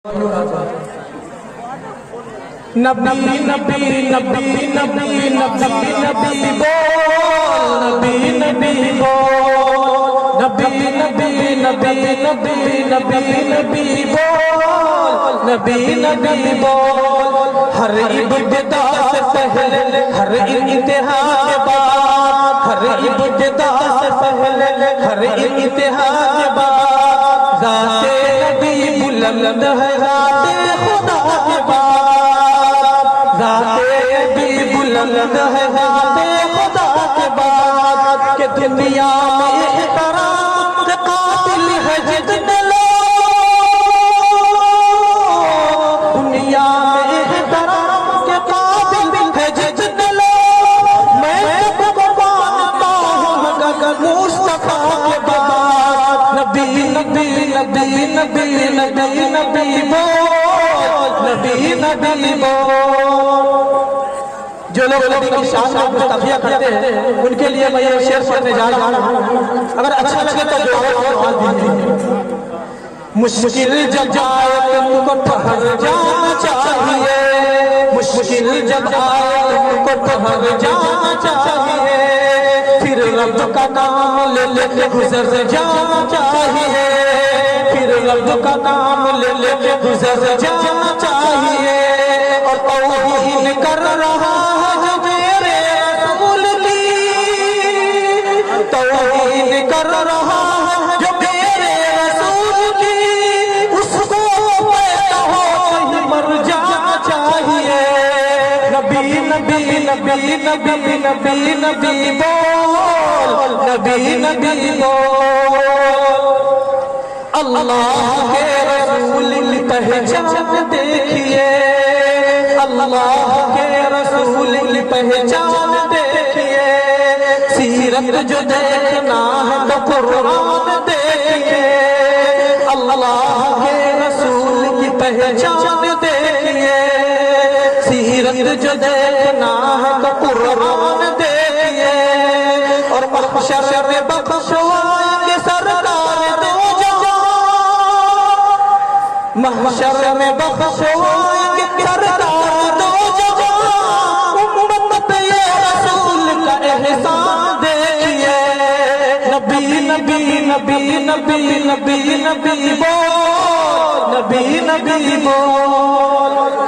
نبی نبی نبی نبی نبی نبی بول نبی نبی بول نبی نبی نبی نبی نبی نبی بول نبی نبی بول ہر ابتدا سے پہلے ہر انتہا کے بعد ہر ابتدا سے پہلے ہر انتہا کے بعد ذات نبی بلند ہے ذات خدا کے بعد ذات نبی بلند ہے ذات خدا کے بعد کہ دنیا میں احترام کے قابل ہے جتنے لوگ دنیا میں احترام کے قابل ہے جتنے لوگ میں سب کو مانتا ہوں مگر مصطفیٰ کے بعد نبی نبی نبی نبی نبی نبی بول نبی نبی بول جو لوگ نبی کی شان کو گستاخیاں کرتے ہیں ان کے لیے میں یہ شعر پڑھنے جا رہا ہوں اگر اچھا لگے تو جو آواز دیجیے مشکل جب آئے تم کو ٹھہر جانا چاہیے مشکل جب آئے تم کو ٹھہر جانا چاہیے پھر رب کا نام لے لے کے گزر جانا چاہیے پھر رب کا نام لے لے کے گزر جانا چاہیے اور توہین کر رہا ہے جو میرے رسول کی توہین کر رہا ہے جو میرے رسول کی اس کو پیدا ہو کہیں مر جانا چاہیے نبی نبی نبی نبی نبی نبی بول نبی نبی بول اللہ کے رسول کی پہچان دیکھیے اللہ کے رسول کی پہچان دیکھیے سیرت جو دیکھنا ہے تو قرآن دیکھیے اللہ کے رسول کی پہچان دیکھیے سیرت جو دیکھنا ہے تو قرآن دیکھیے اور محشر میں بخشوائیں گے سرکار دو جہاں محشر میں بخشوائیں گے سرکار دو جہاں امت پہ یہ رسول کا احسان دیکھیے نبی نبی نبی نبی نبی نبی بول نبی نبی بول